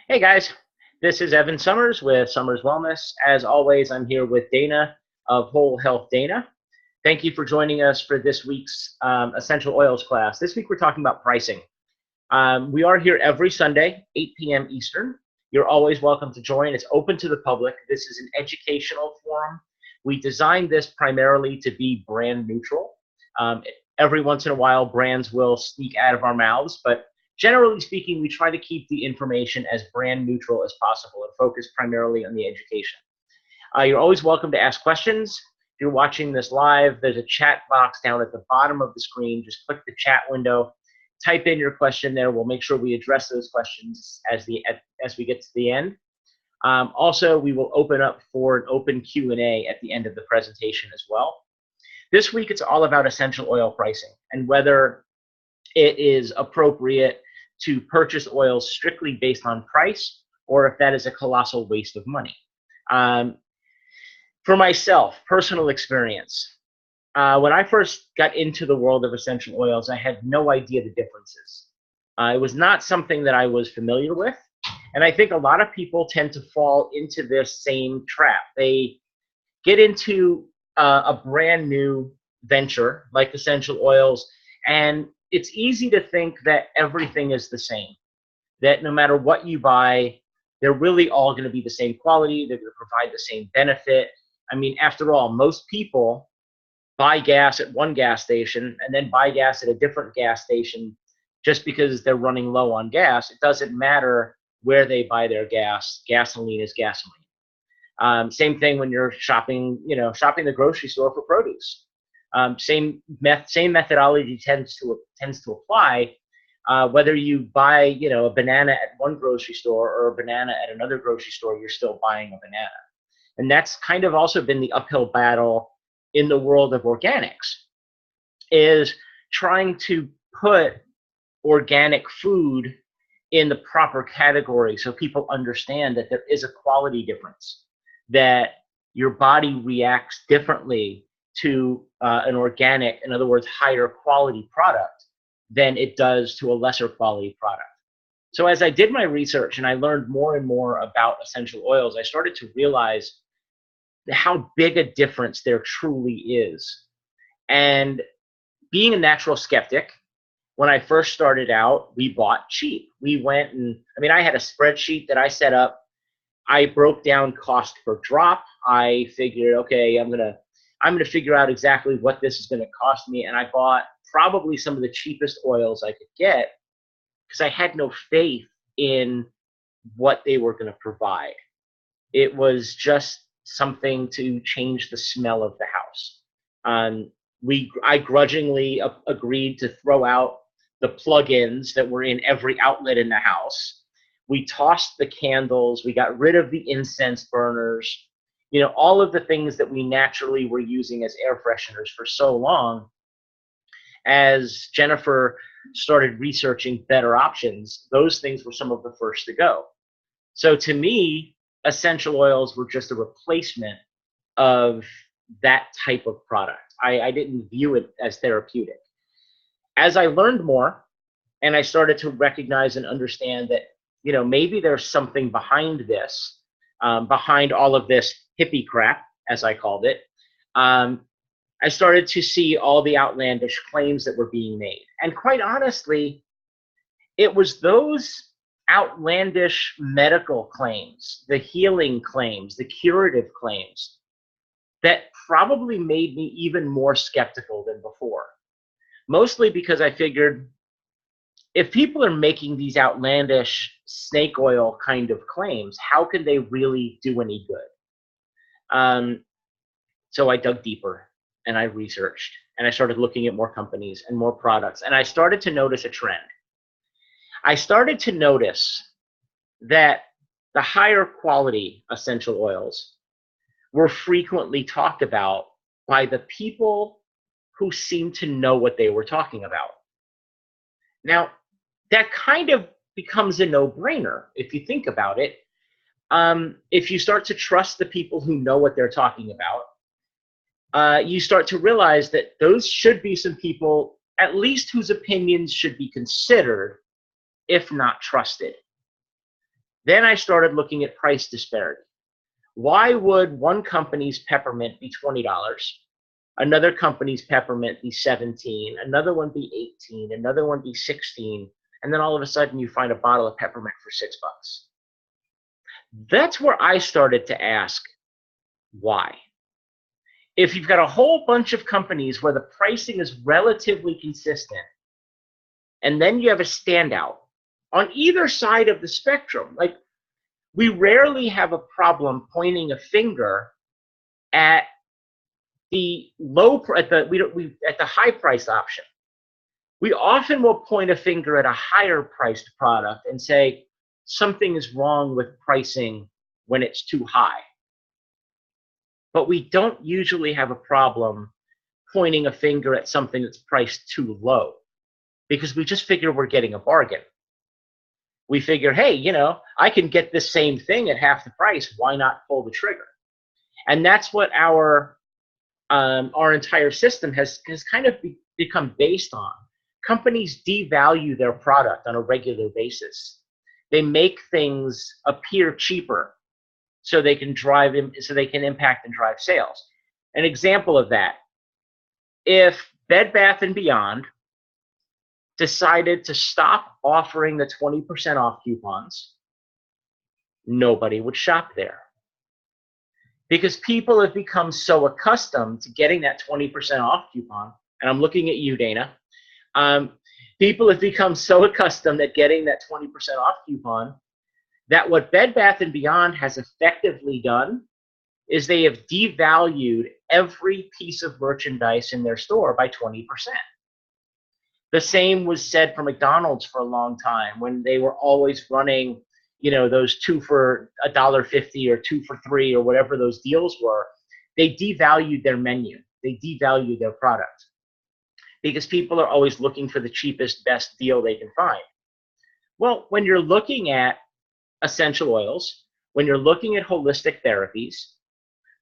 Hey guys, this is Evan Summers with Summers Wellness. As always, I'm here with Dana of Whole Health Dana. Thank you for joining us for this week's Essential Oils class. This week we're talking about pricing. We are here every Sunday, 8 p.m. Eastern. You're always welcome to join. It's open to the public. This is an educational forum. We designed this primarily to be brand neutral. Every once in a while, brands will sneak out of our mouths, but generally speaking, we try to keep the information as brand neutral as possible and focus primarily on the education. You're always welcome to ask questions. If you're watching this live, there's a chat box down at the bottom of the screen. Just click the chat window, type in your question there. We'll make sure we address those questions as we get to the end. Also, we will open up for an open Q&A at the end of the presentation as well. This week, it's all about essential oil pricing and whether it is appropriate to purchase oils strictly based on price or if that is a colossal waste of money. For myself, personal experience, when I first got into the world of essential oils, I had no idea the differences. It was not something that I was familiar with, and I think a lot of people tend to fall into this same trap. They get into a brand new venture like essential oils, and it's easy to think that everything is the same, that no matter what you buy, they're really all going to be the same quality, they're going to provide the same benefit. I mean, after all, most people buy gas at one gas station and then buy gas at a different gas station just because they're running low on gas. It doesn't matter where they buy their gas. Gasoline is gasoline. Same thing when you're shopping the grocery store for produce. Same methodology tends to apply. Whether you buy a banana at one grocery store or a banana at another grocery store, you're still buying a banana. And that's kind of also been the uphill battle in the world of organics, is trying to put organic food in the proper category so people understand that there is a quality difference, that your body reacts differently to an organic, in other words, higher quality product than it does to a lesser quality product. So as I did my research and I learned more and more about essential oils, I started to realize how big a difference there truly is. And being a natural skeptic, when I first started out, we bought cheap. We went and, I had a spreadsheet that I set up. I broke down cost per drop. I figured, okay, I'm gonna figure out exactly what this is gonna cost me, and I bought probably some of the cheapest oils I could get because I had no faith in what they were gonna provide. It was just something to change the smell of the house. I grudgingly agreed to throw out the plugins that were in every outlet in the house. We tossed the candles. We got rid of the incense burners. All of the things that we naturally were using as air fresheners for so long. As Jennifer started researching better options, those things were some of the first to go. So to me, essential oils were just a replacement of that type of product. I didn't view it as therapeutic. As I learned more and I started to recognize and understand that, maybe there's something behind this, behind all of this hippie crap, as I called it, I started to see all the outlandish claims that were being made. And quite honestly, it was those outlandish medical claims, the healing claims, the curative claims, that probably made me even more skeptical than before. Mostly because I figured, if people are making these outlandish snake oil kind of claims, how can they really do any good? So I dug deeper and I researched and I started looking at more companies and more products, and I started to notice a trend. I started to notice that the higher quality essential oils were frequently talked about by the people who seemed to know what they were talking about. Now, that kind of becomes a no-brainer if you think about it. If you start to trust the people who know what they're talking about, you start to realize that those should be some people, at least whose opinions should be considered, if not trusted. Then I started looking at price disparity. Why would one company's peppermint be $20, another company's peppermint be 17, another one be 18, another one be 16, and then all of a sudden you find a bottle of peppermint for $6? That's where I started to ask why. If you've got a whole bunch of companies where the pricing is relatively consistent, and then you have a standout on either side of the spectrum, like, we rarely have a problem pointing a finger at the high price option. We often will point a finger at a higher priced product and say something is wrong with pricing when it's too high. But we don't usually have a problem pointing a finger at something that's priced too low, because we just figure we're getting a bargain. We figure, hey, you know, I can get this same thing at half the price. Why not pull the trigger? And that's what our entire system has kind of become based on. Companies devalue their product on a regular basis. They make things appear cheaper so they can impact and drive sales. An example of that: if Bed Bath & Beyond decided to stop offering the 20% off coupons, nobody would shop there, because people have become so accustomed to getting that 20% off coupon. And I'm looking at you, Dana. People have become so accustomed at getting that 20% off coupon that what Bed Bath & Beyond has effectively done is they have devalued every piece of merchandise in their store by 20%. The same was said for McDonald's for a long time, when they were always running, you know, those 2 for $1.50 or 2 for $3 or whatever those deals were. They devalued their menu. They devalued their product, because people are always looking for the cheapest, best deal they can find. Well, when you're looking at essential oils, when you're looking at holistic therapies,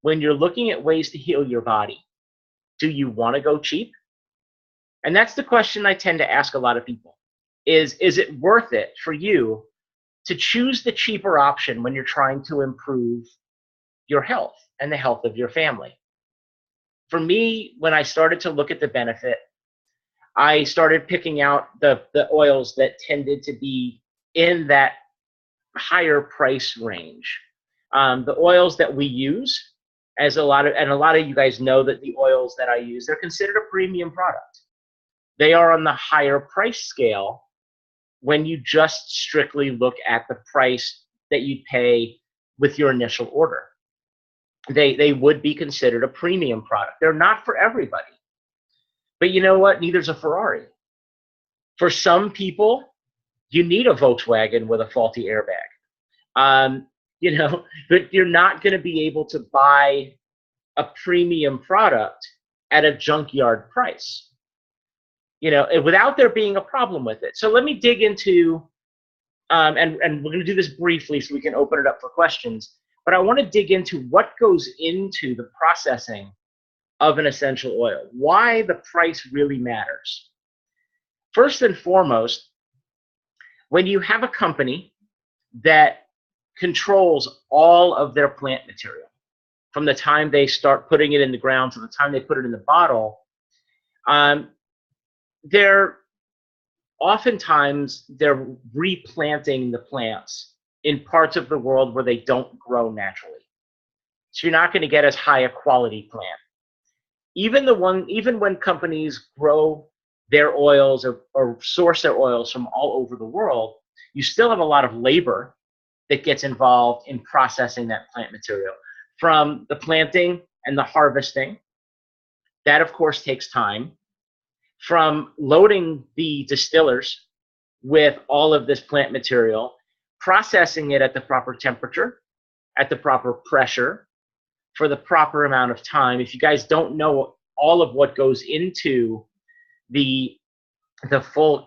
when you're looking at ways to heal your body, do you want to go cheap? And that's the question I tend to ask a lot of people. Is it worth it for you to choose the cheaper option when you're trying to improve your health and the health of your family? For me, when I started to look at the benefit, I started picking out the oils that tended to be in that higher price range. The oils that we use, a lot of you guys know that the oils that I use, they're considered a premium product. They are on the higher price scale when you just strictly look at the price that you pay with your initial order. They would be considered a premium product. They're not for everybody. But you know what? Neither's a Ferrari. For some people, you need a Volkswagen with a faulty airbag. You know, but you're not going to be able to buy a premium product at a junkyard price, you know, without there being a problem with it. So let me dig into, and we're going to do this briefly so we can open it up for questions, but I want to dig into what goes into the processing of an essential oil, why the price really matters. First and foremost, when you have a company that controls all of their plant material, from the time they start putting it in the ground to the time they put it in the bottle, they're replanting the plants in parts of the world where they don't grow naturally. So you're not going to get as high a quality plant. Even when companies grow their oils or source their oils from all over the world, you still have a lot of labor that gets involved in processing that plant material. From the planting and the harvesting, that of course takes time. From loading the distillers with all of this plant material, processing it at the proper temperature, at the proper pressure, for the proper amount of time. If you guys don't know all of what goes into the full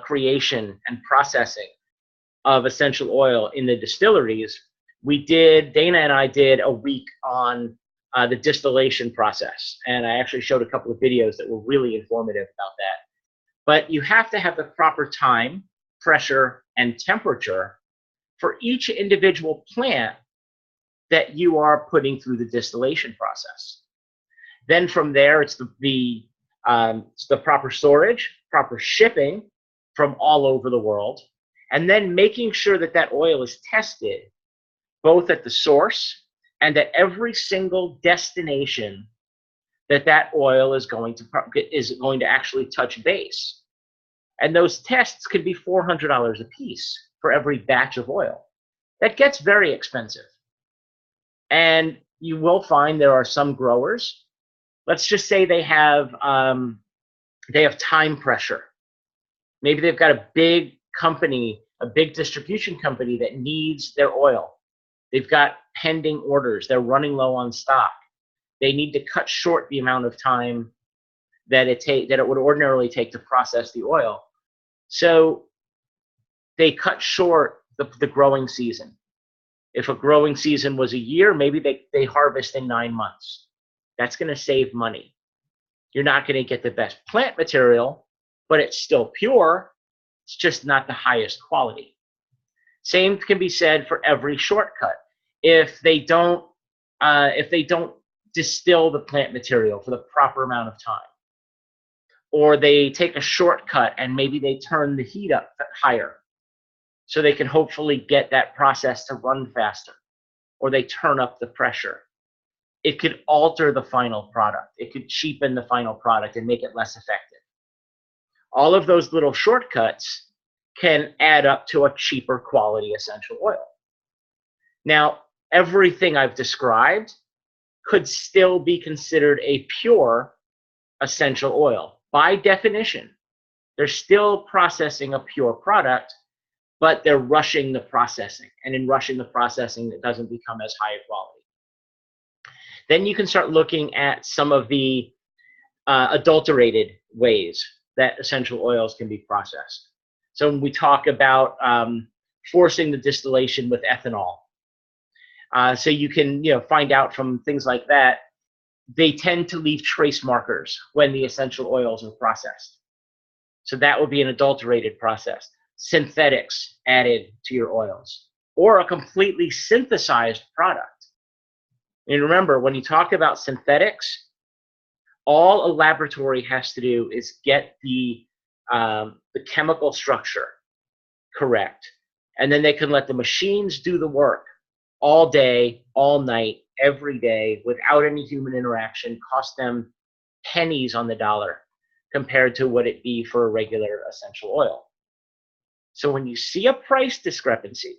creation and processing of essential oil in the distilleries, Dana and I did a week on the distillation process. And I actually showed a couple of videos that were really informative about that. But you have to have the proper time, pressure, and temperature for each individual plant that you are putting through the distillation process. Then from there, it's the proper storage, proper shipping from all over the world, and then making sure that that oil is tested both at the source and at every single destination that that oil is going to actually touch base. And those tests could be $400 a piece for every batch of oil. That gets very expensive. And you will find there are some growers, let's just say they have time pressure. Maybe they've got a big company, a big distribution company that needs their oil. They've got pending orders. They're running low on stock. They need to cut short the amount of time that it would ordinarily take to process the oil. So they cut short the growing season. If a growing season was a year, maybe they harvest in 9 months. That's going to save money. You're not going to get the best plant material, but it's still pure. It's just not the highest quality. Same can be said for every shortcut. If they don't distill the plant material for the proper amount of time, or they take a shortcut and maybe they turn the heat up higher so they can hopefully get that process to run faster, or they turn up the pressure, it could alter the final product. It could cheapen the final product and make it less effective. All of those little shortcuts can add up to a cheaper quality essential oil. Now, everything I've described could still be considered a pure essential oil. By definition, they're still processing a pure product, but they're rushing the processing. And in rushing the processing, it doesn't become as high a quality. Then you can start looking at some of the adulterated ways that essential oils can be processed. So when we talk about forcing the distillation with ethanol, so you can find out from things like that, they tend to leave trace markers when the essential oils are processed. So that would be an adulterated process. Synthetics added to your oils, or a completely synthesized product. And remember, when you talk about synthetics, all a laboratory has to do is get the chemical structure correct. And then they can let the machines do the work all day, all night, every day, without any human interaction, cost them pennies on the dollar compared to what it'd be for a regular essential oil. So when you see a price discrepancy,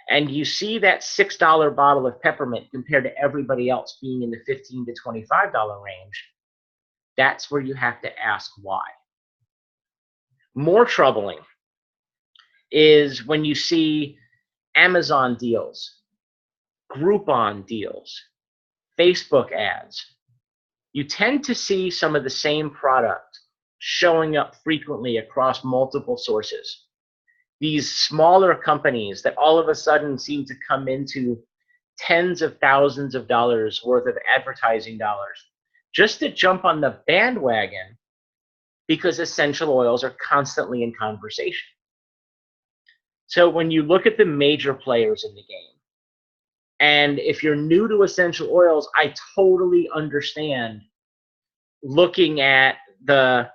and you see that $6 bottle of peppermint compared to everybody else being in the $15 to $25 range, that's where you have to ask why. More troubling is when you see Amazon deals, Groupon deals, Facebook ads. You tend to see some of the same product showing up frequently across multiple sources. These smaller companies that all of a sudden seem to come into tens of thousands of dollars worth of advertising dollars just to jump on the bandwagon because essential oils are constantly in conversation. So when you look at the major players in the game, and if you're new to essential oils, I totally understand looking at the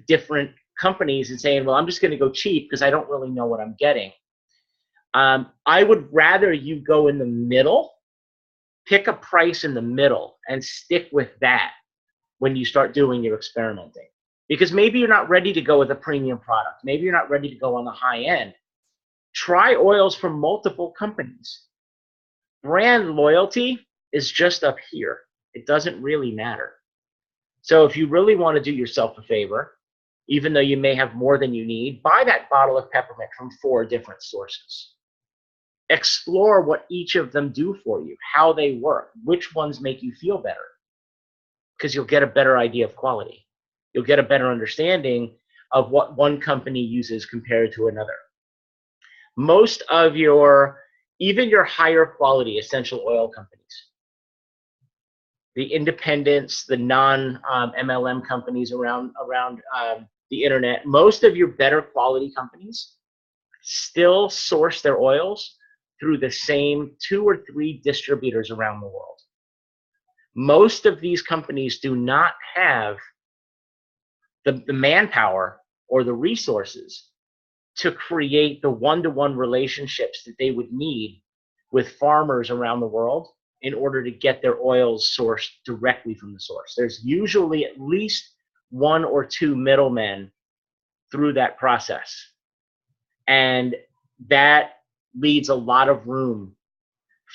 different companies and saying, well, I'm just going to go cheap because I don't really know what I'm getting. I would rather you go in the middle, pick a price in the middle, and stick with that when you start doing your experimenting. Because maybe you're not ready to go with a premium product. Maybe you're not ready to go on the high end. Try oils from multiple companies. Brand loyalty is just up here. It doesn't really matter. So if you really want to do yourself a favor, even though you may have more than you need, buy that bottle of peppermint from 4 different sources. Explore what each of them do for you, how they work, which ones make you feel better, because you'll get a better idea of quality. You'll get a better understanding of what one company uses compared to another. Most of even your higher quality essential oil companies, the independents, the non-MLM companies around the internet, most of your better quality companies still source their oils through the same 2 or 3 distributors around the world. Most of these companies do not have the manpower or the resources to create the one-to-one relationships that they would need with farmers around the world in order to get their oils sourced directly from the source. There's usually at least 1 or 2 middlemen through that process. And that leaves a lot of room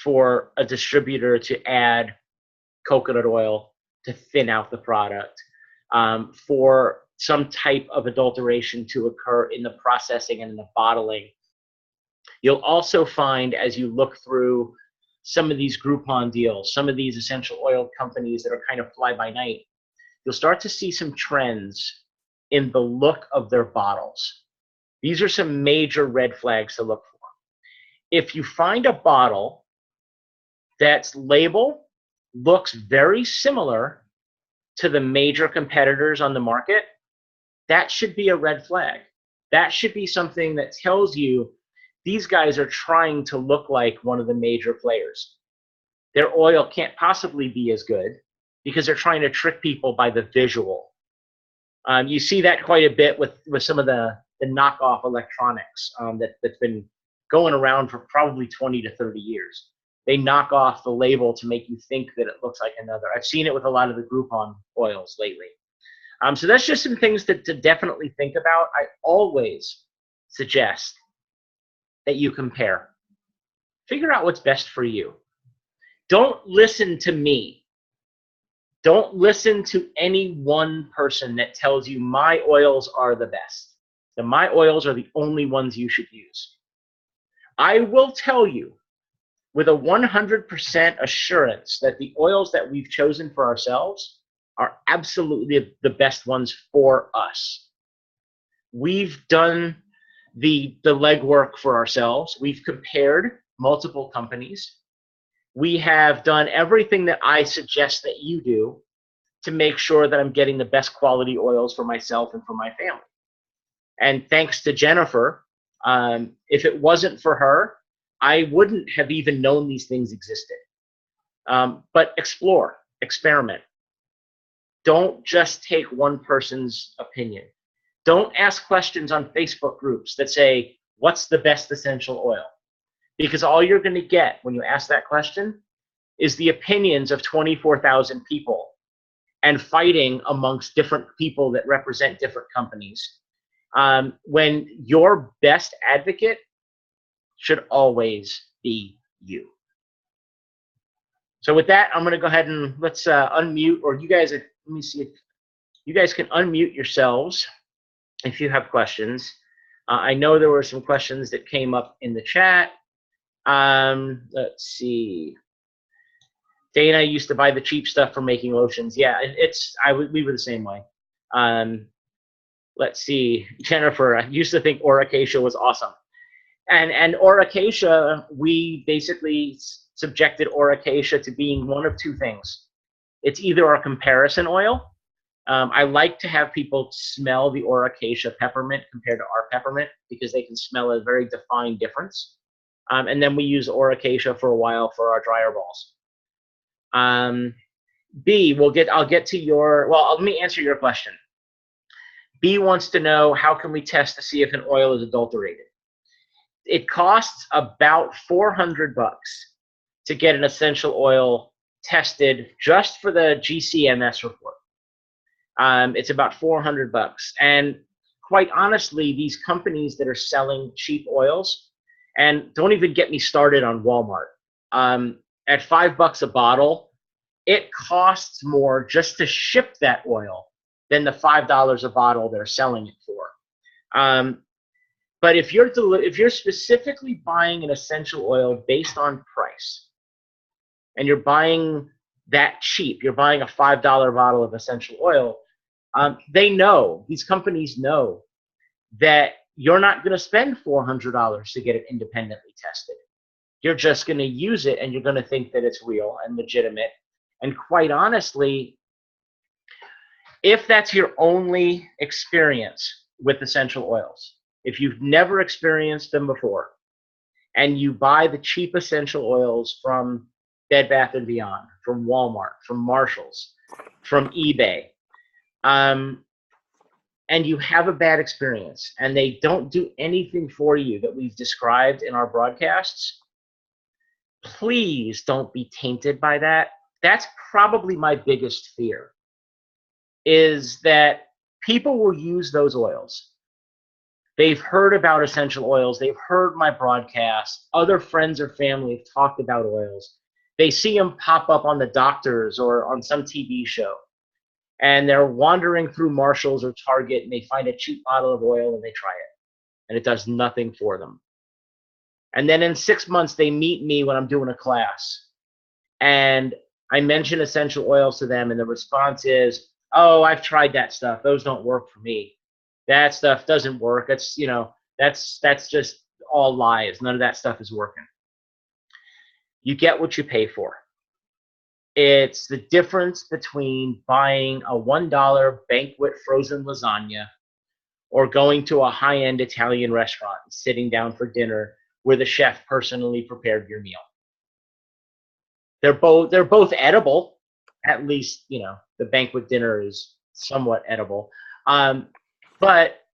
for a distributor to add coconut oil to thin out the product, for some type of adulteration to occur in the processing and in the bottling. You'll also find, as you look through some of these Groupon deals, some of these essential oil companies that are kind of fly by night, you'll start to see some trends in the look of their bottles. These are some major red flags to look for. If you find a bottle that's label looks very similar to the major competitors on the market, that should be a red flag. That should be something that tells you these guys are trying to look like one of the major players. Their oil can't possibly be as good because they're trying to trick people by the visual. You see that quite a bit with some of the knockoff electronics that's been going around for probably 20 to 30 years. They knock off the label to make you think that it looks like another. I've seen it with a lot of the Groupon oils lately. So that's just some things to definitely think about. I always suggest that you compare. Figure out what's best for you. Don't listen to me. Don't listen to any one person that tells you my oils are the best. That my oils are the only ones you should use. I will tell you with a 100% assurance that the oils that we've chosen for ourselves are absolutely the best ones for us. We've done the legwork for ourselves. We've compared multiple companies. We have done everything that I suggest that you do to make sure that I'm getting the best quality oils for myself and for my family. And thanks to Jennifer, if it wasn't for her, I wouldn't have even known these things existed. But explore, experiment. Don't just take one person's opinion. Don't ask questions on Facebook groups that say, what's the best essential oil? Because all you're going to get when you ask that question is the opinions of 24,000 people and fighting amongst different people that represent different companies. When your best advocate should always be you. So with that, I'm going to go ahead and let's unmute, or you guys, let me see if you guys can unmute yourselves if you have questions. I know there were some questions that came up in the chat. Let's see. Dana used to buy the cheap stuff for making lotions. Yeah, we were the same way. Let's see. Jennifer, I used to think Oracacia was awesome. And Oracacia, we basically subjected Oracacia to being one of two things. It's either a comparison oil. I like to have people smell the Oracacia peppermint compared to our peppermint because they can smell a very defined difference. And then we use Oracacia for a while for our dryer balls. B, I'll get to your, well, let me answer your question. B wants to know, how can we test to see if an oil is adulterated? It costs about $400 to get an essential oil tested just for the GCMS report. It's about $400. And quite honestly, these companies that are selling cheap oils, and don't even get me started on Walmart, at $5 a bottle, it costs more just to ship that oil than the $5 a bottle they're selling it for. But if you're specifically buying an essential oil based on price, and you're buying that cheap, you're buying a $5 bottle of essential oil, these companies know that you're not going to spend $400 to get it independently tested. You're just going to use it, and you're going to think that it's real and legitimate. And quite honestly, if that's your only experience with essential oils, if you've never experienced them before, and you buy the cheap essential oils from Bed Bath & Beyond, from Walmart, from Marshalls, from eBay, and you have a bad experience, and they don't do anything for you that we've described in our broadcasts, please don't be tainted by that. That's probably my biggest fear, is that people will use those oils. They've heard about essential oils. They've heard my broadcast. Other friends or family have talked about oils. They see them pop up on the doctors or on some TV show. And they're wandering through Marshalls or Target, and they find a cheap bottle of oil, and they try it. And it does nothing for them. And then in 6 months, they meet me when I'm doing a class. And I mention essential oils to them, and the response is, oh, I've tried that stuff. Those don't work for me. That stuff doesn't work. That's, that's just all lies. None of that stuff is working. You get what you pay for. It's the difference between buying a $1 banquet frozen lasagna or going to a high-end Italian restaurant and sitting down for dinner where the chef personally prepared your meal. They're both edible. At least, the banquet dinner is somewhat edible. But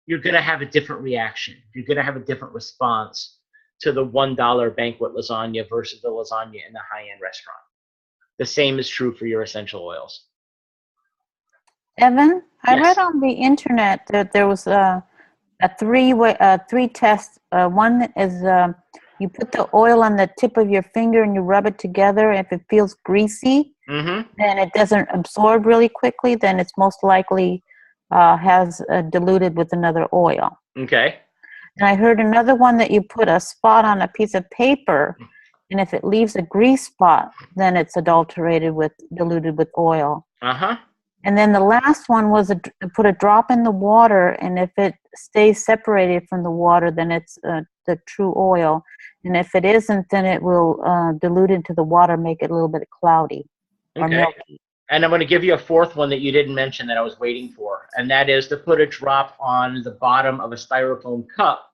you're going to have a different reaction. You're going to have a different response to the $1 banquet lasagna versus the lasagna in the high-end restaurant. The same is true for your essential oils. Evan, I Yes. read on the internet that there was a three test. One is you put the oil on the tip of your finger and you rub it together. If it feels greasy, Mm-hmm. and it doesn't absorb really quickly, then it's most likely has diluted with another oil. Okay. And I heard another one that you put a spot on a piece of paper, and if it leaves a grease spot, then it's diluted with oil. Uh-huh. And then the last one was put a drop in the water, and if it stays separated from the water, then it's the true oil. And if it isn't, then it will dilute into the water, make it a little bit cloudy or Okay. milky. And I'm going to give you a fourth one that you didn't mention that I was waiting for, and that is to put a drop on the bottom of a styrofoam cup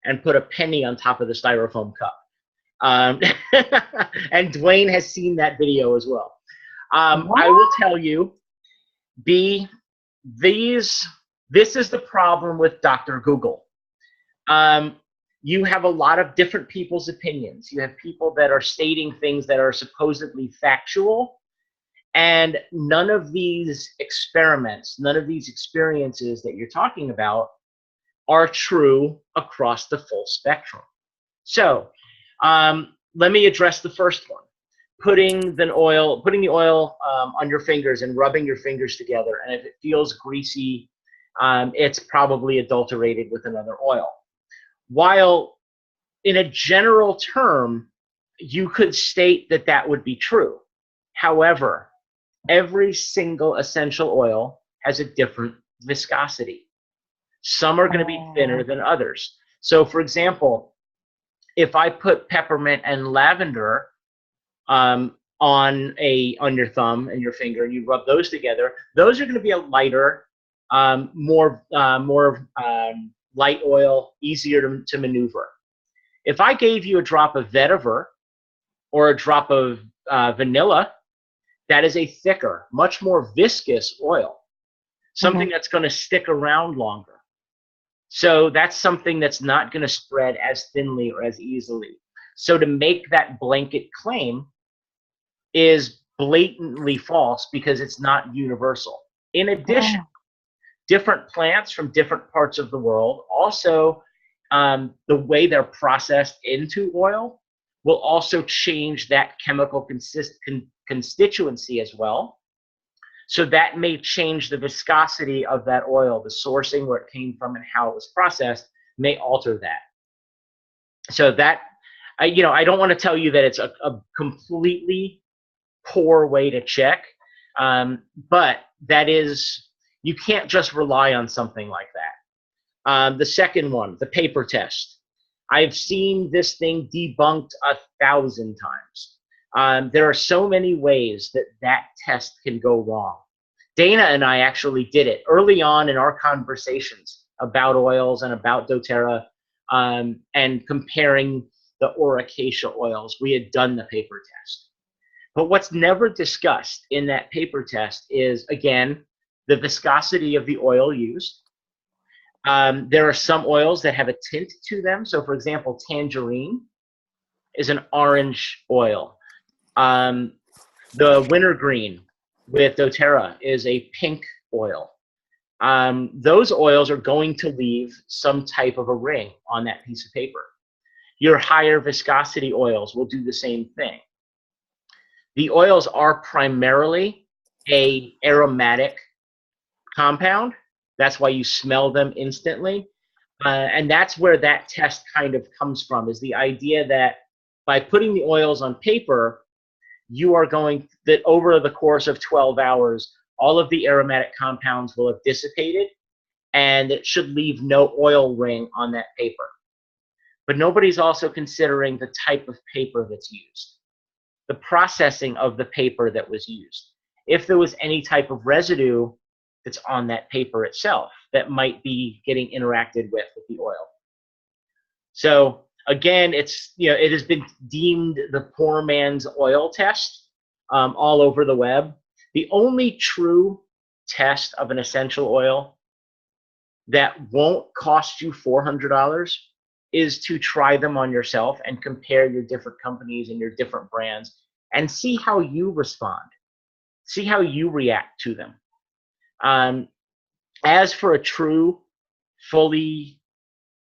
and put a penny on top of the styrofoam cup. And Dwayne has seen that video as well. I will tell you, this is the problem with Dr. Google. You have a lot of different people's opinions. You have people that are stating things that are supposedly factual, and none of these experiments, none of these experiences that you're talking about are true across the full spectrum. So let me address the first one. Putting the oil on your fingers and rubbing your fingers together, and if it feels greasy, it's probably adulterated with another oil. While in a general term, you could state that that would be true. However, every single essential oil has a different viscosity. Some are going to be thinner than others. So, for example, if I put peppermint and lavender on your thumb and your finger, and you rub those together, those are going to be a lighter, more light oil, easier to maneuver. If I gave you a drop of vetiver or a drop of vanilla, that is a thicker, much more viscous oil, something that's going to stick around longer. So that's something that's not going to spread as thinly or as easily. So to make that blanket claim is blatantly false because it's not universal. In addition, different plants from different parts of the world, also the way they're processed into oil will also change that chemical constituency as well. So that may change the viscosity of that oil, the sourcing, where it came from, and how it was processed may alter that. So that, I don't want to tell you that it's a completely poor way to check, but that is, you can't just rely on something like that. The second one, the paper test. I've seen this thing debunked 1,000 times. There are so many ways that test can go wrong. Dana and I actually did it early on in our conversations. about oils and about doTERRA, and comparing the Orocacia oils. We had done the paper test. But what's never discussed in that paper test is, again, the viscosity of the oil used. There are some oils that have a tint to them. So, for example, tangerine is an orange oil. The wintergreen with doTERRA is a pink oil. Those oils are going to leave some type of a ring on that piece of paper. Your higher viscosity oils will do the same thing. The oils are primarily an aromatic compound. That's why you smell them instantly. And that's where that test kind of comes from, is the idea that by putting the oils on paper, you are going, that over the course of 12 hours, all of the aromatic compounds will have dissipated, and it should leave no oil ring on that paper. But nobody's also considering the type of paper that's used, the processing of the paper that was used. If there was any type of residue that's on that paper itself that might be getting interacted with the oil. So again, it's, you know, it has been deemed the poor man's oil test all over the web. The only true test of an essential oil that won't cost you $400 is to try them on yourself and compare your different companies and your different brands and see how you respond, see how you react to them. As for a true,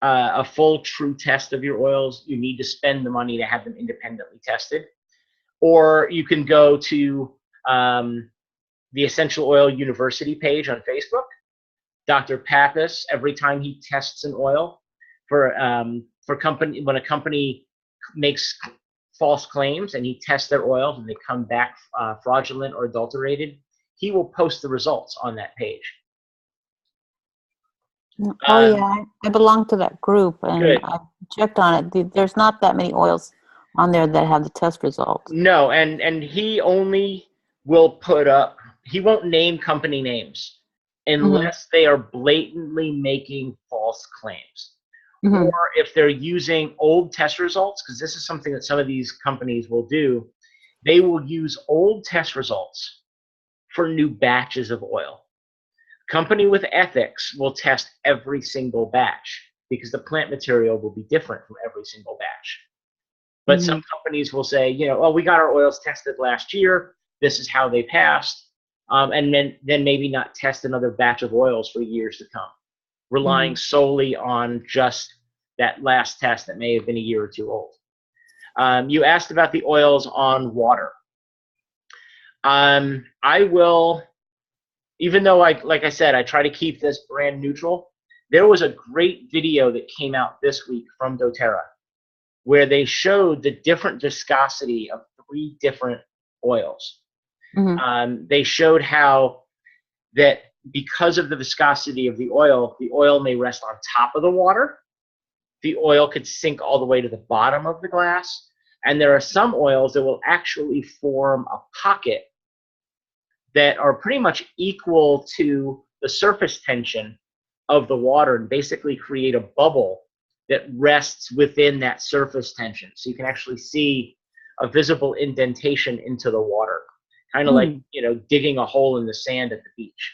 a full true test of your oils, you need to spend the money to have them independently tested. Or you can go to the Essential Oil University page on Facebook. Dr. Pappas, every time he tests an oil for company, when a company makes false claims and he tests their oils and they come back fraudulent or adulterated, he will post the results on that page. Oh yeah, I belong to that group, and good. I checked on it. There's not that many oils on there that have the test results. No, and he only will put up, he won't name company names unless they are blatantly making false claims. Or if they're using old test results, because this is something that some of these companies will do, they will use old test results for new batches of oil. Company with ethics will test every single batch because the plant material will be different from every single batch. But some companies will say, you know, oh, we got our oils tested last year. This is how they passed. And then maybe not test another batch of oils for years to come, relying solely on just that last test that may have been a year or two old. You asked about the oils on water. I will, even though like I said, I try to keep this brand neutral, there was a great video that came out this week from doTERRA where they showed the different viscosity of 3 different oils. They showed how that because of the viscosity of the oil may rest on top of the water. The oil could sink all the way to the bottom of the glass. And there are some oils that will actually form a pocket that are pretty much equal to the surface tension of the water and basically create a bubble that rests within that surface tension. So you can actually see a visible indentation into the water, kind of like, you know, digging a hole in the sand at the beach.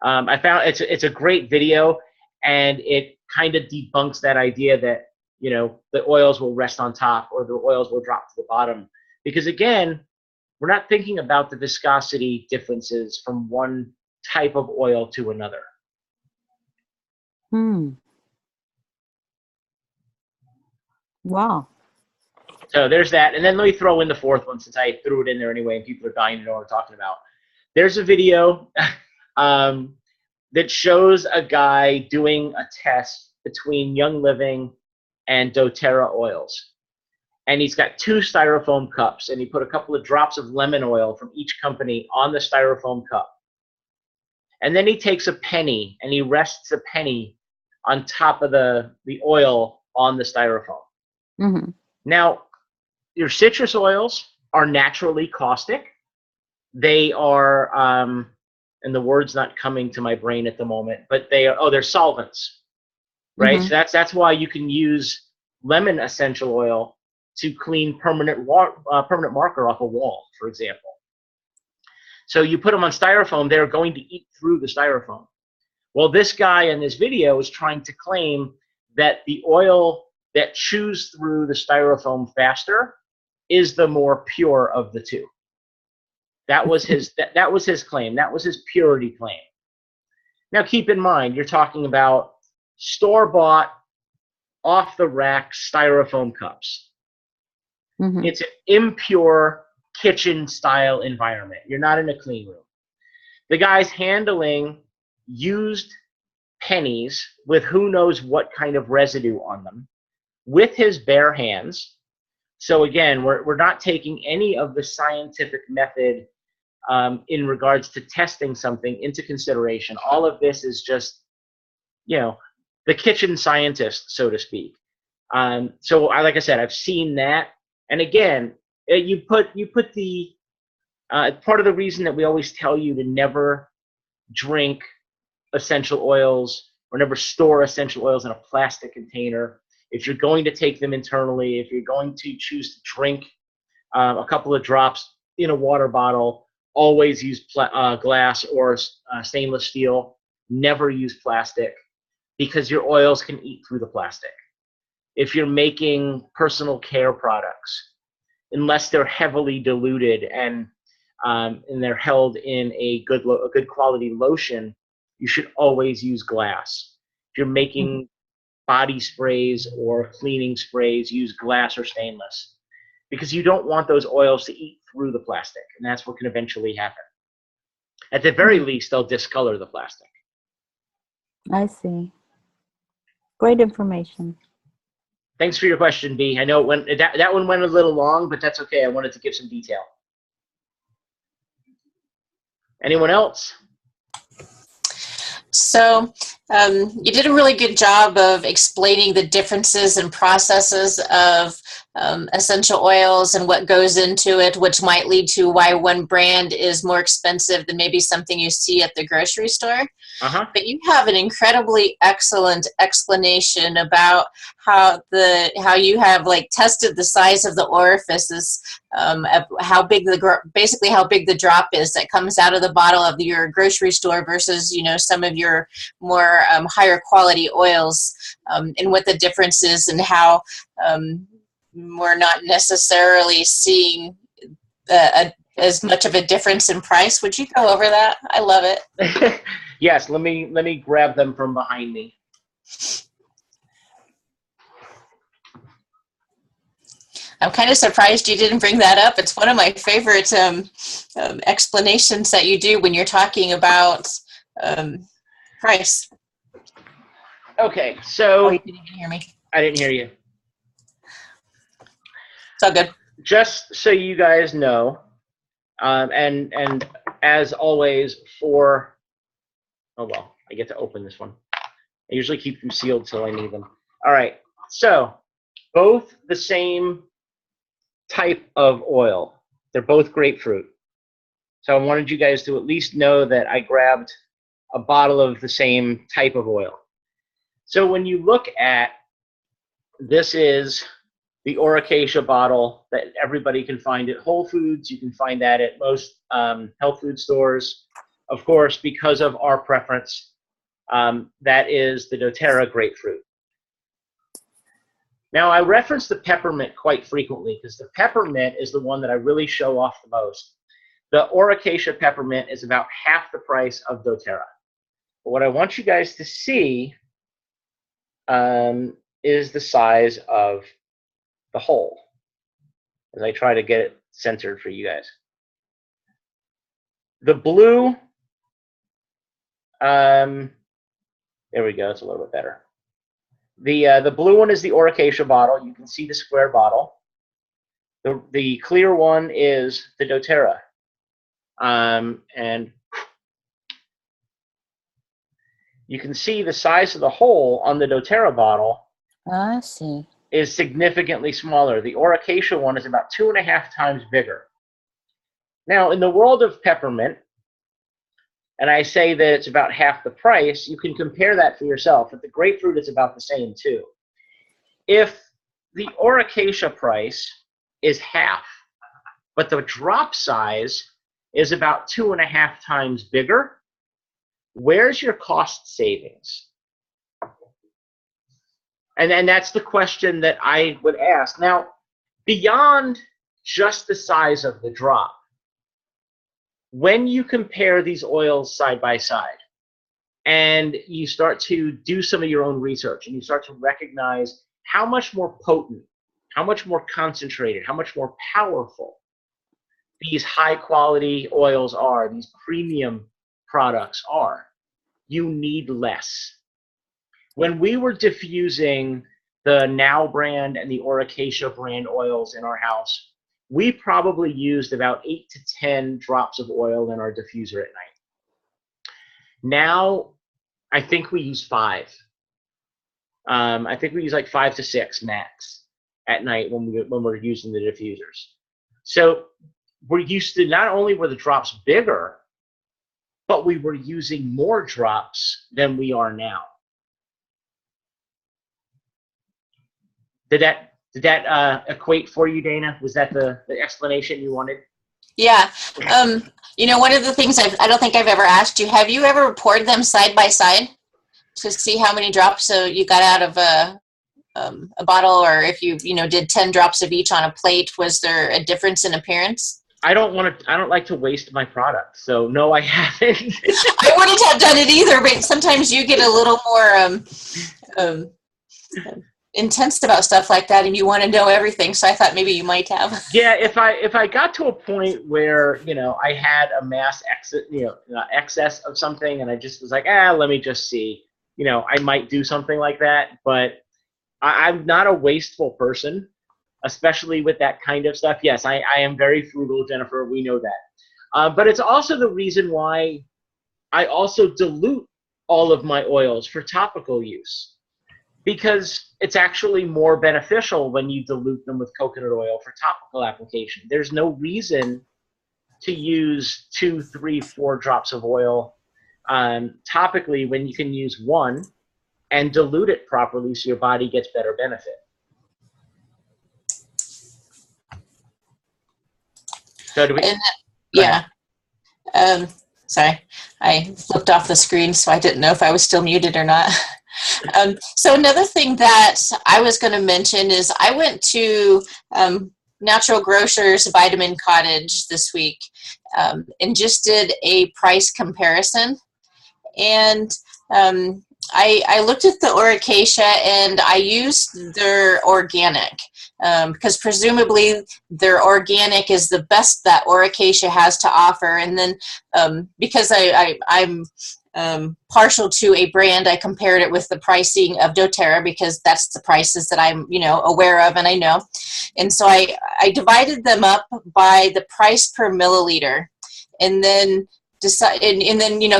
I found it's a great video, and it kind of debunks that idea that, you know, the oils will rest on top or the oils will drop to the bottom. Because again, we're not thinking about the viscosity differences from one type of oil to another. Wow. So there's that. And then let me throw in the fourth one, since I threw it in there anyway and people are dying to know what I'm talking about. There's a video that shows a guy doing a test between Young Living and doTERRA oils. And he's got 2 styrofoam cups, and he put a couple of drops of lemon oil from each company on the styrofoam cup. And then he takes a penny and he rests a penny on top of the oil on the styrofoam. Now, your citrus oils are naturally caustic. They are and the word's not coming to my brain at the moment, but they're solvents, right? Mm-hmm. So that's why you can use lemon essential oil to clean permanent marker off a wall, for example. So you put them on styrofoam, they're going to eat through the styrofoam. Well, this guy in this video is trying to claim that the oil that chews through the styrofoam faster is the more pure of the two. That was his that was his claim. That was his purity claim. Now keep in mind, you're talking about store-bought, off-the-rack styrofoam cups. Mm-hmm. It's an impure kitchen-style environment. You're not in a clean room. The guy's handling used pennies with who knows what kind of residue on them with his bare hands. So again, we're not taking any of the scientific method in regards to testing something into consideration. All of this is just, the kitchen scientist, so to speak. So like I said, I've seen that. And again, you put the, part of the reason that we always tell you to never drink essential oils or never store essential oils in a plastic container. If you're going to take them internally, if you're going to choose to drink a couple of drops in a water bottle, always use glass or stainless steel. Never use plastic, because your oils can eat through the plastic. If you're making personal care products, unless they're heavily diluted and they're held in a good quality lotion, you should always use glass. If you're making body sprays or cleaning sprays, use glass or stainless, because you don't want those oils to eat through the plastic, and that's what can eventually happen. At the very least, they'll discolor the plastic. I see. Great information. Thanks for your question, B. I know that one went a little long, but that's okay. I wanted to give some detail. Anyone else? So you did a really good job of explaining the differences and processes of essential oils and what goes into it, which might lead to why one brand is more expensive than maybe something you see at the grocery store. Uh-huh. But you have an incredibly excellent explanation about how you have tested the size of the orifices, of how big basically how big the drop is that comes out of the bottle of your grocery store versus some of your more higher quality oils, and what the difference is, and how we're not necessarily seeing as much of a difference in price. Would you go over that? I love it. Yes, let me grab them from behind me. I'm kind of surprised you didn't bring that up. It's one of my favorite explanations that you do when you're talking about price. Okay, so Oh, you didn't even hear me. I didn't hear you. It's all good. Just so you guys know, and as always, oh well, I get to open this one. I usually keep them sealed till I need them. All right, so both the same type of oil. They're both grapefruit. So I wanted you guys to at least know that I grabbed a bottle of the same type of oil. So when you look at, this is the Oracacia bottle that everybody can find at Whole Foods. You can find that at most health food stores. Of course, because of our preference, that is the doTERRA grapefruit. Now, I reference the peppermint quite frequently because the peppermint is the one that I really show off the most. The Oracacia peppermint is about half the price of doTERRA. But what I want you guys to see is the size of the hole, as I try to get it centered for you guys. The blue, there we go, it's a little bit better. The blue one is the Oracacia bottle. You can see the square bottle. The clear one is the doTERRA. And you can see the size of the hole on the doTERRA bottle. I see. Is significantly smaller. The Oracacia one is about 2.5 times bigger. Now, in the world of peppermint, and I say that it's about half the price, you can compare that for yourself. But the grapefruit is about the same too. If the Orocacia price is half, but the drop size is about 2.5 times bigger, where's your cost savings? And that's the question that I would ask. Now, beyond just the size of the drop, when you compare these oils side by side and you start to do some of your own research and you start to recognize how much more potent, how much more concentrated, how much more powerful these high quality oils are, these premium products are, you need less. When we were diffusing the Now brand and the Orocacia brand oils in our house, we probably used about 8 to 10 drops of oil in our diffuser at night. Now, I think we use 5. I think we use like 5 to 6 max at night when we're using the diffusers. So we're used to, not only were the drops bigger, but we were using more drops than we are now. Did that equate for you, Dana? Was that the explanation you wanted? Yeah. You know, one of the things I don't think I've ever asked you, have you ever poured them side by side to see how many drops you got out of a bottle, or if you did 10 drops of each on a plate? Was there a difference in appearance? I don't like to waste my product, so no, I haven't. I wouldn't have done it either, but sometimes you get a little more intense about stuff like that, and you want to know everything. So I thought maybe you might have. Yeah, if I got to a point where I had a mass excess of something, and I just was like, let me just see, I might do something like that. But I'm not a wasteful person, especially with that kind of stuff. Yes, I am very frugal, Jennifer. We know that. But it's also the reason why I also dilute all of my oils for topical use, because it's actually more beneficial when you dilute them with coconut oil for topical application. There's no reason to use 2, 3, 4 drops of oil topically when you can use 1 and dilute it properly so your body gets better benefit. So do we? Yeah. Sorry, I flipped off the screen, so I didn't know if I was still muted or not. So another thing that I was going to mention is I went to Natural Grocers Vitamin Cottage this week and just did a price comparison. And I looked at the Orocacia and I used their organic because presumably their organic is the best that Orocacia has to offer. And then because I'm partial to a brand, I compared it with the pricing of doTERRA because that's the prices that I'm aware of and I know. And so I divided them up by the price per milliliter, and then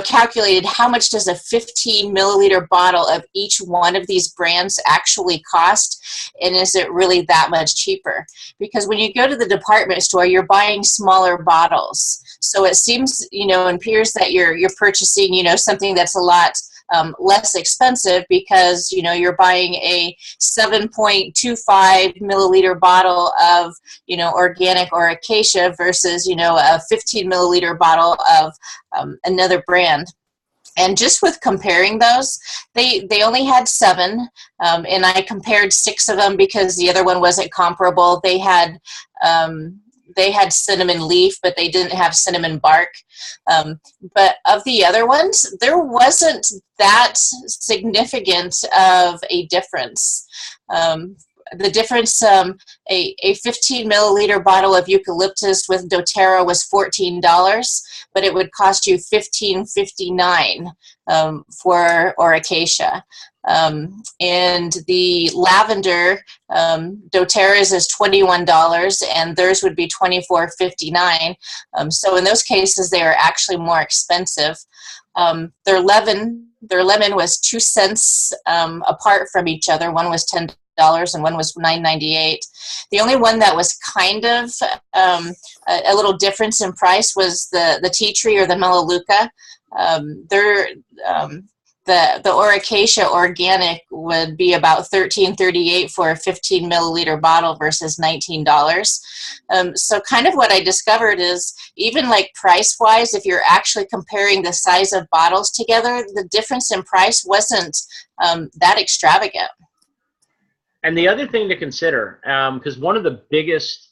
calculated how much does a 15 milliliter bottle of each one of these brands actually cost, and is it really that much cheaper? Because when you go to the department store, you're buying smaller bottles, so it seems and appears that you're purchasing something that's a lot less expensive because you're buying a 7.25 milliliter bottle of organic Orocacia versus a 15 milliliter bottle of another brand. And just with comparing those, they only had 7, and I compared 6 of them because the other one wasn't comparable. They had cinnamon leaf, but they didn't have cinnamon bark. But of the other ones, there wasn't that significant of a difference. The difference, a 15 milliliter bottle of eucalyptus with doTERRA was $14, but it would cost you $15.59 for Orocacia. And the lavender, doTERRA's is $21 and theirs would be $24.59. So in those cases, they are actually more expensive. Their lemon was 2 cents apart from each other. One was $10 and one was $9.98. The only one that was kind of a little difference in price was the tea tree or the Melaleuca. they're the Oracacia Organic would be about $13.38 for a 15 milliliter bottle versus $19. So kind of what I discovered is even like price wise, if you're actually comparing the size of bottles together, the difference in price wasn't that extravagant. And the other thing to consider, because one of the biggest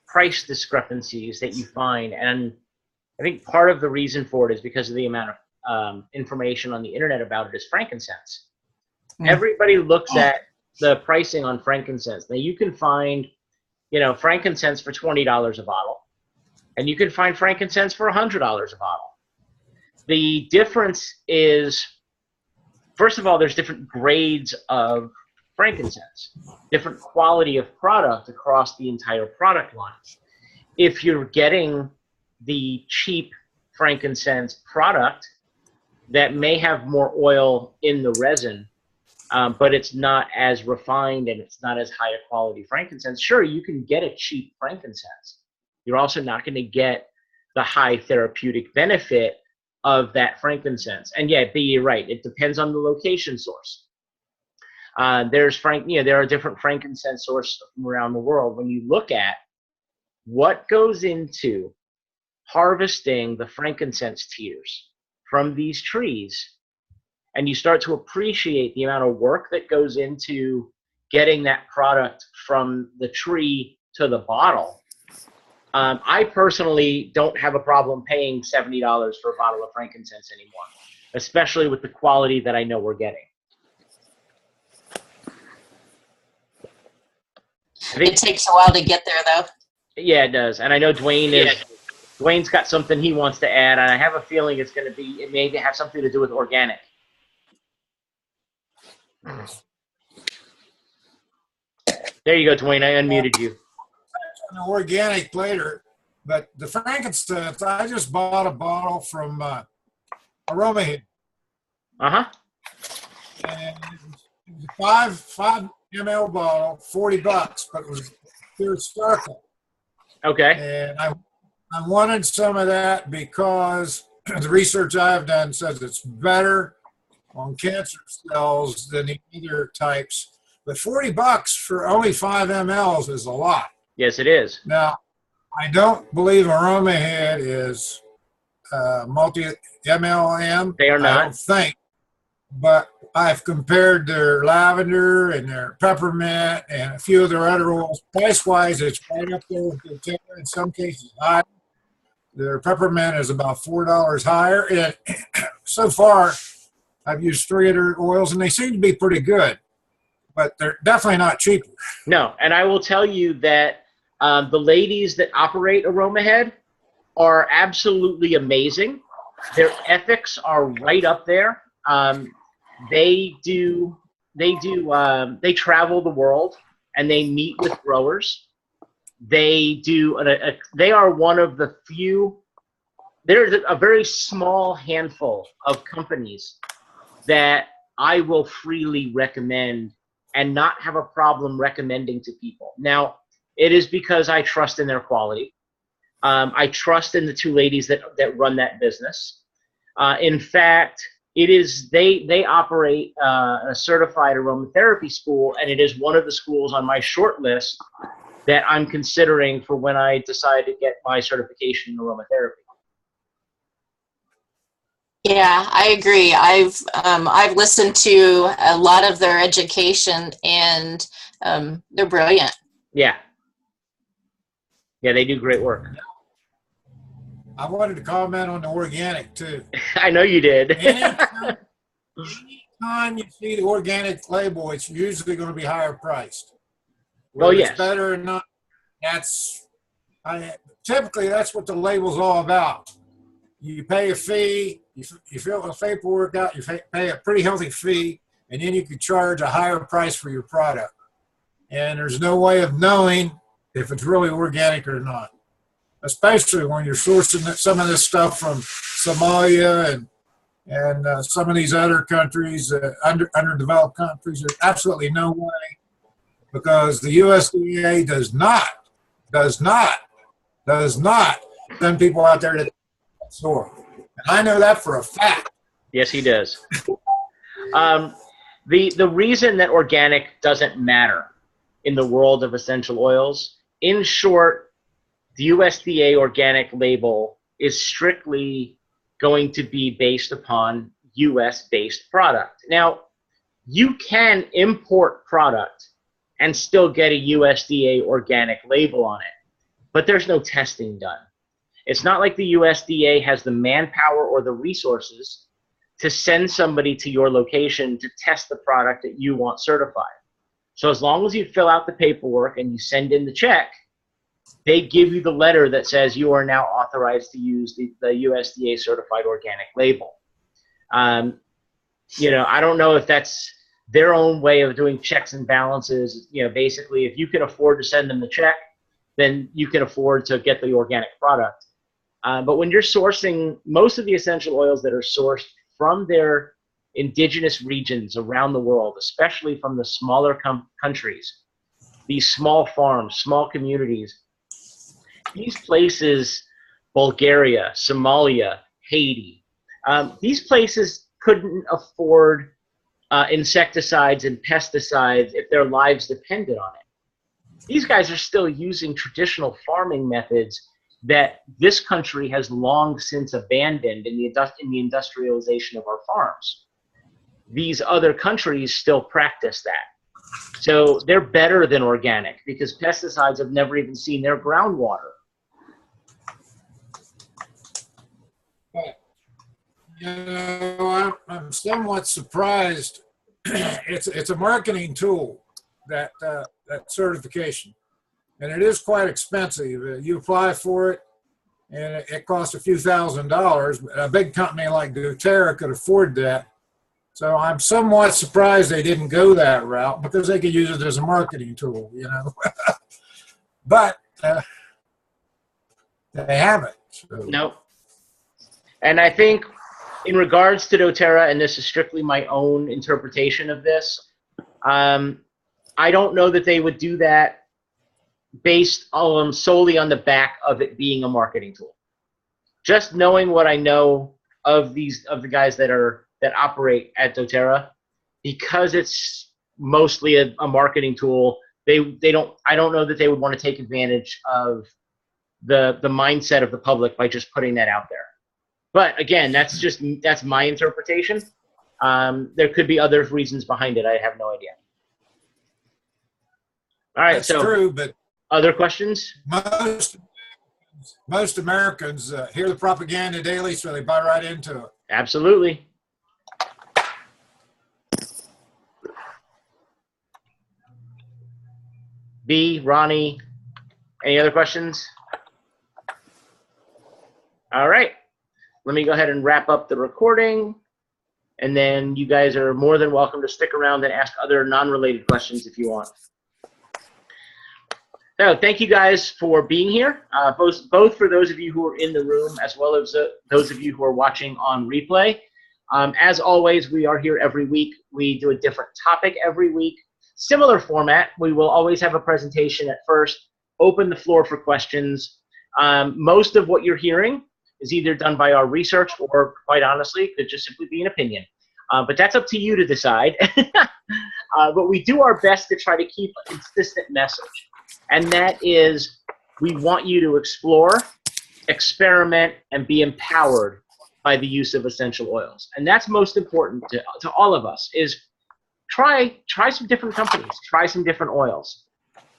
price discrepancies that you find, and I think part of the reason for it is because of the amount of information on the internet about it, is frankincense. Everybody looks at the pricing on frankincense. Now you can find, frankincense for $20 a bottle, and you can find frankincense for $100 a bottle. The difference is, first of all, there's different grades of frankincense, different quality of product across the entire product line. If you're getting the cheap frankincense product that may have more oil in the resin, but it's not as refined and it's not as high a quality frankincense, sure, you can get a cheap frankincense. You're also not going to get the high therapeutic benefit of that frankincense. And yeah, you're right, it depends on the location source. There are different frankincense sources from around the world. When you look at what goes into harvesting the frankincense tears from these trees, and you start to appreciate the amount of work that goes into getting that product from the tree to the bottle, I personally don't have a problem paying $70 for a bottle of frankincense anymore, especially with the quality that I know we're getting. It takes a while to get there, though. Yeah, it does. And I know Dwayne's got something he wants to add, and I have a feeling it may have something to do with organic. There you go, Dwayne. I unmuted you. Organic later, but the frankincense, I just bought a bottle from Aromahid. Uh-huh. And it was a 5 ml bottle, $40, but it was pure sparkle. Okay. And I wanted some of that because the research I've done says it's better on cancer cells than the other types. But $40 for only 5 mLs is a lot. Yes, it is. Now, I don't believe Aromahid is multi-MLM. They are not. I don't think. But I've compared their lavender and their peppermint and a few of their other oils. Price-wise, it's right up there with their tenor, in some cases higher. Their peppermint is about $4 higher. And so far, I've used 3 other oils, and they seem to be pretty good. But they're definitely not cheaper. No, and I will tell you that the ladies that operate Aromahid are absolutely amazing. Their ethics are right up there. They travel the world and they meet with growers. They are one of the few. There's a very small handful of companies that I will freely recommend and not have a problem recommending to people. Now, it is because I trust in their quality. I trust in the 2 ladies that run that business. In fact, they operate a certified aromatherapy school, and it is one of the schools on my short list that I'm considering for when I decide to get my certification in aromatherapy. Yeah, I agree. I've listened to a lot of their education, and they're brilliant. Yeah, they do great work. I wanted to comment on the organic too. I know you did. Anytime you see the organic label, it's usually going to be higher priced. Well, yes. It's better or not. Typically, that's what the label's all about. You pay a fee, you fill the paperwork out, you pay a pretty healthy fee, and then you can charge a higher price for your product. And there's no way of knowing if it's really organic or not, especially when you're sourcing some of this stuff from Somalia and some of these other countries, underdeveloped countries. There's absolutely no way, because the USDA does not send people out there to store. And I know that for a fact. Yes, he does. The reason that organic doesn't matter in the world of essential oils, in short, the USDA organic label is strictly going to be based upon US-based product. Now, you can import product and still get a USDA organic label on it, but there's no testing done. It's not like the USDA has the manpower or the resources to send somebody to your location to test the product that you want certified. So as long as you fill out the paperwork and you send in the check, they give you the letter that says you are now authorized to use the USDA certified organic label. You know, I don't know if that's their own way of doing checks and balances. You know, basically, if you can afford to send them the check, then you can afford to get the organic product. But when you're sourcing, most of the essential oils that are sourced from their indigenous regions around the world, especially from the smaller countries, these small farms, small communities, these places, Bulgaria, Somalia, Haiti, these places couldn't afford insecticides and pesticides if their lives depended on it. These guys are still using traditional farming methods that this country has long since abandoned in the industrialization of our farms. These other countries still practice that. So they're better than organic because pesticides have never even seen their groundwater. You know, I'm somewhat surprised. It's a marketing tool, that certification, and it is quite expensive. You apply for it, and it costs a few $1,000s. A big company like doTERRA could afford that. So I'm somewhat surprised they didn't go that route because they could use it as a marketing tool, you know. But they haven't. So. No. And I think in regards to doTERRA, and this is strictly my own interpretation of this, I don't know that they would do that based solely on the back of it being a marketing tool. Just knowing what I know of the guys that operate at doTERRA, because it's mostly a marketing tool, I don't know that they would want to take advantage of the mindset of the public by just putting that out there. But again, that's my interpretation. There could be other reasons behind it. I have no idea. All right, That's so true, but other questions? Most Americans hear the propaganda daily, so they buy right into it. Absolutely. B, Ronnie, any other questions? All right. Let me go ahead and wrap up the recording, and then you guys are more than welcome to stick around and ask other non-related questions if you want. So thank you guys for being here, both for those of you who are in the room as well as those of you who are watching on replay. As always, we are here every week. We do a different topic every week. Similar format. We will always have a presentation at first, open the floor for questions. Most of what you're hearing is either done by our research or, quite honestly, could just simply be an opinion. But that's up to you to decide. But we do our best to try to keep a consistent message. And that is, we want you to explore, experiment, and be empowered by the use of essential oils. And that's most important to all of us, is try some different companies, try some different oils.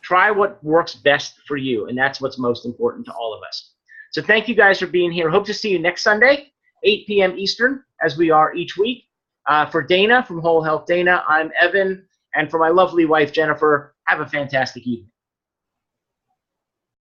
Try what works best for you, and that's what's most important to all of us. So thank you guys for being here. Hope to see you next Sunday, 8 p.m. Eastern, as we are each week. For Dana from Whole Health Dana, I'm Evan, and for my lovely wife, Jennifer, have a fantastic evening.